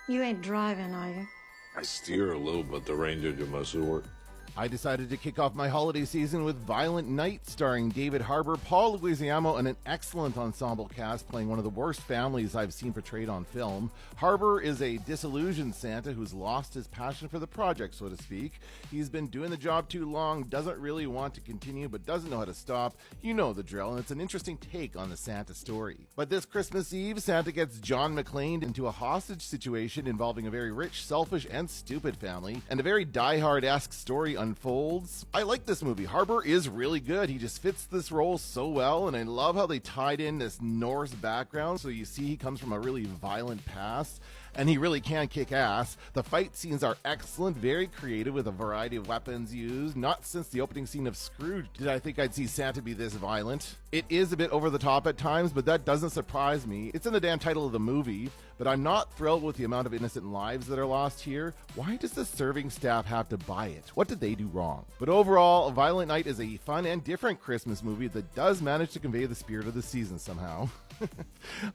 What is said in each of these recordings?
You ain't driving, are you? I steer a little, but the ranger do most of the work. I decided to kick off my holiday season with Violent Night, starring David Harbour, Paul Leguizamo, and an excellent ensemble cast playing one of the worst families I've seen portrayed on film. Harbour is a disillusioned Santa who's lost his passion for the project, so to speak. He's been doing the job too long, doesn't really want to continue, but doesn't know how to stop. You know the drill, and it's an interesting take on the Santa story. But this Christmas Eve, Santa gets John McClane into a hostage situation involving a very rich, selfish, and stupid family, and a very Die Hard-esque story unfolds. I like this movie. Harbour is really good. He just fits this role so well, and I love how they tied in this Norse background, so you see he comes from a really violent past, and he really can kick ass. The fight scenes are excellent, very creative with a variety of weapons used. Not since the opening scene of Scrooge did I think I'd see Santa be this violent. It is a bit over the top at times, but that doesn't surprise me. It's in the damn title of the movie, but I'm not thrilled with the amount of innocent lives that are lost here. Why does the serving staff have to buy it? What did they do wrong? But overall, Violent Night is a fun and different Christmas movie that does manage to convey the spirit of the season somehow.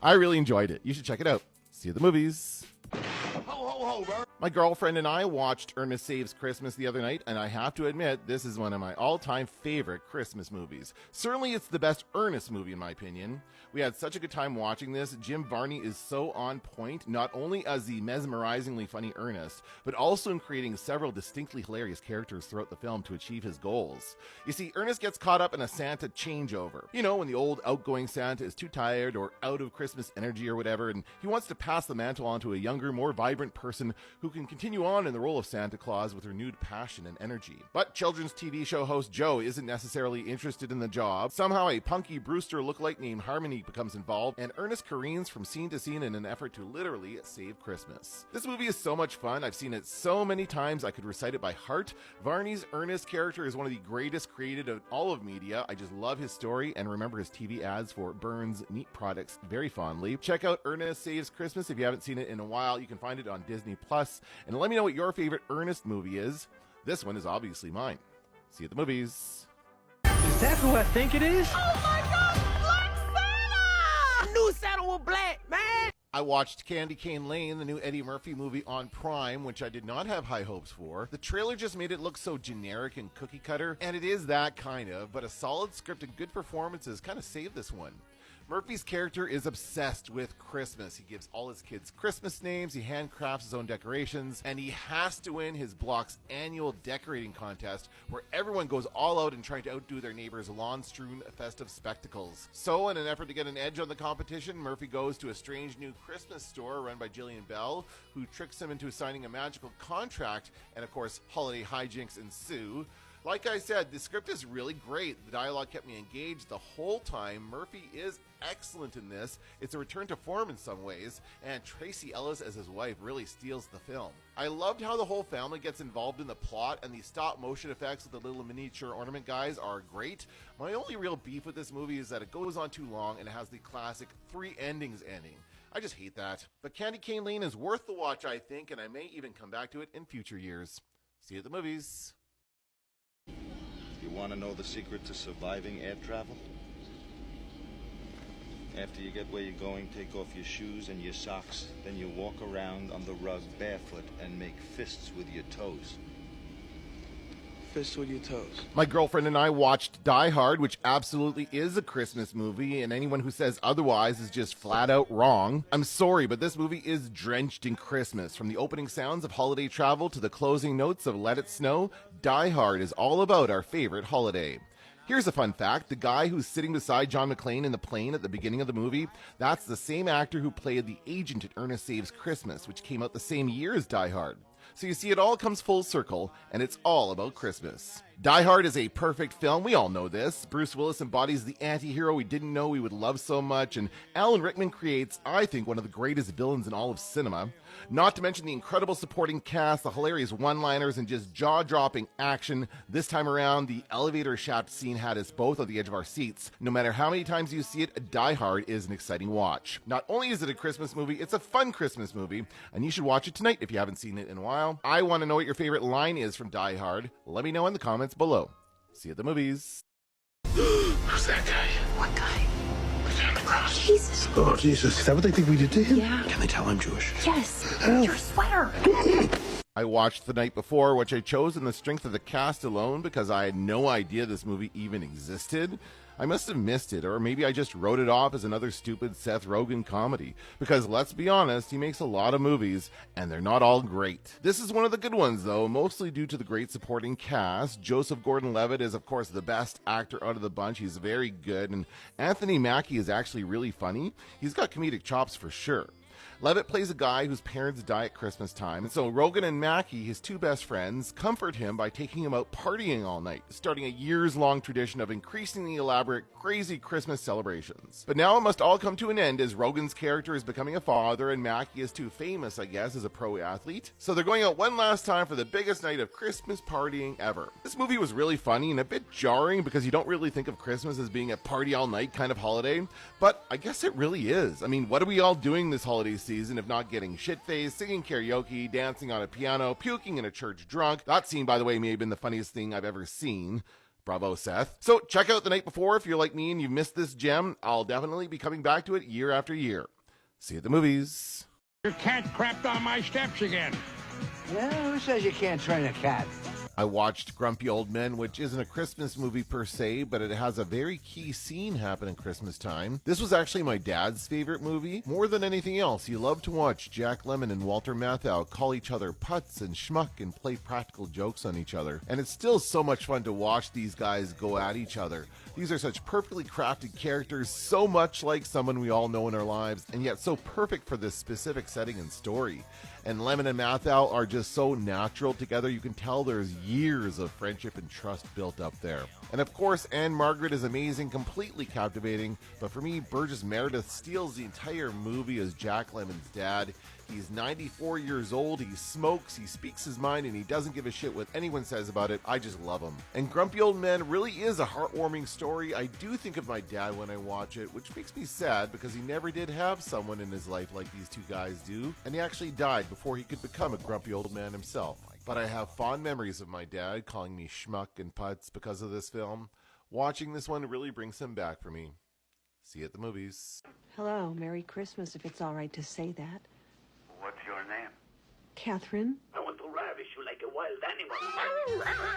I really enjoyed it. You should check it out. See you at the movies. Ho, ho, ho, bro. My girlfriend and I watched Ernest Saves Christmas the other night, and I have to admit, this is one of my all-time favorite Christmas movies. Certainly it's the best Ernest movie in my opinion. We had such a good time watching this. Jim Varney is so on point, not only as the mesmerizingly funny Ernest, but also in creating several distinctly hilarious characters throughout the film to achieve his goals. You see, Ernest gets caught up in a Santa changeover. You know, when the old outgoing Santa is too tired or out of Christmas energy or whatever, and he wants to pass the mantle on to a younger, more vibrant person who can continue on in the role of Santa Claus with renewed passion and energy. But children's TV show host Joe isn't necessarily interested in the job. Somehow a punky Brewster lookalike named Harmony becomes involved, and Ernest careens from scene to scene in an effort to literally save Christmas. This movie is so much fun. I've seen it so many times I could recite it by heart. Varney's Ernest character is one of the greatest created of all of media. I just love his story and remember his TV ads for Burns Meat Products very fondly. Check out Ernest Saves Christmas if you haven't seen it in a while. You can find it on Disney Plus, and let me know what your favorite Ernest movie is. This one is obviously mine. See you at the movies. Is that who I think it is? Oh my God, Black Santa! I knew Santa was black, man! I watched Candy Cane Lane, the new Eddie Murphy movie on Prime, which I did not have high hopes for. The trailer just made it look so generic and cookie cutter, and it is that kind of, but a solid script and good performances kind of saved this one. Murphy's character is obsessed with Christmas. He gives all his kids Christmas names, he handcrafts his own decorations, and he has to win his block's annual decorating contest where everyone goes all out in trying to outdo their neighbor's lawn-strewn festive spectacles. So, in an effort to get an edge on the competition, Murphy goes to a strange new Christmas store run by Jillian Bell, who tricks him into signing a magical contract, and of course, holiday hijinks ensue. Like I said, the script is really great. The dialogue kept me engaged the whole time. Murphy is excellent in this. It's a return to form in some ways, and Tracy Ellis as his wife really steals the film. I loved how the whole family gets involved in the plot, and the stop motion effects of the little miniature ornament guys are great. My only real beef with this movie is that it goes on too long and it has the classic 3 endings ending. I just hate that. But Candy Cane Lane is worth the watch, I think, and I may even come back to it in future years. See you at the movies. You want to know the secret to surviving air travel? After you get where you're going, take off your shoes and your socks. Then you walk around on the rug barefoot and make fists with your toes. Fists with your toes. My girlfriend and I watched Die Hard, which absolutely is a Christmas movie, and anyone who says otherwise is just flat out wrong. I'm sorry, but this movie is drenched in Christmas. From the opening sounds of holiday travel to the closing notes of Let It Snow, Die Hard is all about our favorite holiday. Here's a fun fact. The guy who's sitting beside John McClane in the plane at the beginning of the movie, that's the same actor who played the agent in Ernest Saves Christmas, which came out the same year as Die Hard. So you see, it all comes full circle, and it's all about Christmas. Die Hard is a perfect film. We all know this. Bruce Willis embodies the anti-hero we didn't know we would love so much, and Alan Rickman creates, I think, one of the greatest villains in all of cinema. Not to mention the incredible supporting cast, the hilarious one-liners, and just jaw-dropping action. This time around, the elevator shaft scene had us both on the edge of our seats. No matter how many times you see it, Die Hard is an exciting watch. Not only is it a Christmas movie, it's a fun Christmas movie, and you should watch it tonight if you haven't seen it in a while. I want to know what your favorite line is from Die Hard. Let me know in the comments below. See you at the movies. Who's that guy? What guy? The Santa Jesus. Oh, Jesus. Is that what they think we did to him? Yeah. Can they tell I'm Jewish? Yes. Your sweater. I watched The Night Before, which I chose in the strength of the cast alone because I had no idea this movie even existed. I must have missed it, or maybe I just wrote it off as another stupid Seth Rogen comedy. Because let's be honest, he makes a lot of movies, and they're not all great. This is one of the good ones, though, mostly due to the great supporting cast. Joseph Gordon-Levitt is, of course, the best actor out of the bunch. He's very good, and Anthony Mackie is actually really funny. He's got comedic chops for sure. Levitt plays a guy whose parents die at Christmas time, and so Rogen and Mackie, his two best friends, comfort him by taking him out partying all night, starting a years-long tradition of increasingly elaborate, crazy Christmas celebrations. But now it must all come to an end as Rogen's character is becoming a father and Mackie is too famous, I guess, as a pro athlete. So they're going out one last time for the biggest night of Christmas partying ever. This movie was really funny and a bit jarring because you don't really think of Christmas as being a party all night kind of holiday, but I guess it really is. I mean, what are we all doing this holiday season if not getting shit-faced, singing karaoke, dancing on a piano, puking in a church drunk? That scene, by the way, may have been the funniest thing I've ever seen. Bravo, Seth. So check out The Night Before if you're like me and you've missed this gem. I'll definitely be coming back to it year after year. See you at the movies. Your cat crapped on my steps again. Yeah, who says you can't train a cat? I watched Grumpy Old Men, which isn't a Christmas movie per se, but it has a very key scene happen at Christmas time. This was actually my dad's favorite movie. More than anything else, he loved to watch Jack Lemmon and Walter Matthau call each other putz and schmuck and play practical jokes on each other. And it's still so much fun to watch these guys go at each other. These are such perfectly crafted characters, so much like someone we all know in our lives, and yet so perfect for this specific setting and story. And Lemmon and Matthau are just so natural together, you can tell there's years of friendship and trust built up there. And of course, Anne Margaret is amazing, completely captivating, but for me, Burgess Meredith steals the entire movie as Jack Lemmon's dad. He's 94 years old, he smokes, he speaks his mind, and he doesn't give a shit what anyone says about it. I just love him. And Grumpy Old Men really is a heartwarming story. I do think of my dad when I watch it, which makes me sad because he never did have someone in his life like these two guys do, and he actually died before he could become a grumpy old man himself. But I have fond memories of my dad calling me schmuck and putz because of this film. Watching this one really brings him back for me. See you at the movies. Hello, Merry Christmas, if it's all right to say that. What's your name? Catherine? I want to ravish you like a wild animal.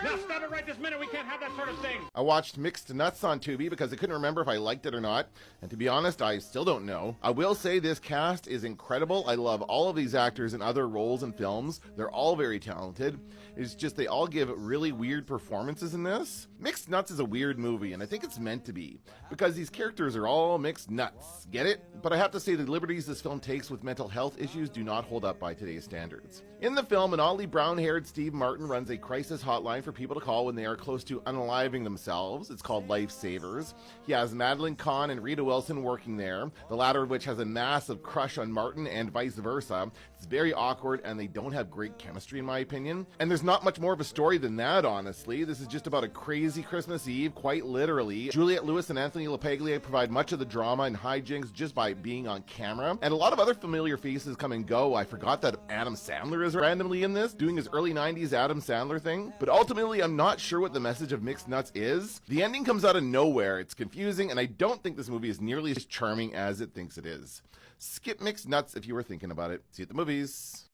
Now stop it right this minute. We can't have that sort of thing. I watched Mixed Nuts on Tubi because I couldn't remember if I liked it or not. And to be honest, I still don't know. I will say this cast is incredible. I love all of these actors in other roles and films. They're all very talented. It's just they all give really weird performances in this. Mixed Nuts is a weird movie, and I think it's meant to be, because these characters are all mixed nuts. Get it? But I have to say the liberties this film takes with mental health issues do not hold up by today's standards. In the film, an oddly brown-haired Steve Martin runs a crisis hotline for people to call when they are close to unaliving themselves. It's called Lifesavers. He has Madeline Kahn and Rita Wilson working there, the latter of which has a massive crush on Martin and vice versa. It's very awkward, and they don't have great chemistry in my opinion. And there's not much more of a story than that, honestly. This is just about a crazy Christmas Eve, quite literally. Juliette Lewis and Anthony LaPaglia provide much of the drama and hijinks just by being on camera. And a lot of other familiar faces come and go. I forgot that Adam Sandler is randomly in this, doing his early 90s Adam Sandler thing. But ultimately, I'm not sure what the message of Mixed Nuts is. The ending comes out of nowhere. It's confusing, and I don't think this movie is nearly as charming as it thinks it is. Skip Mixed Nuts if you were thinking about it. See you at the movies.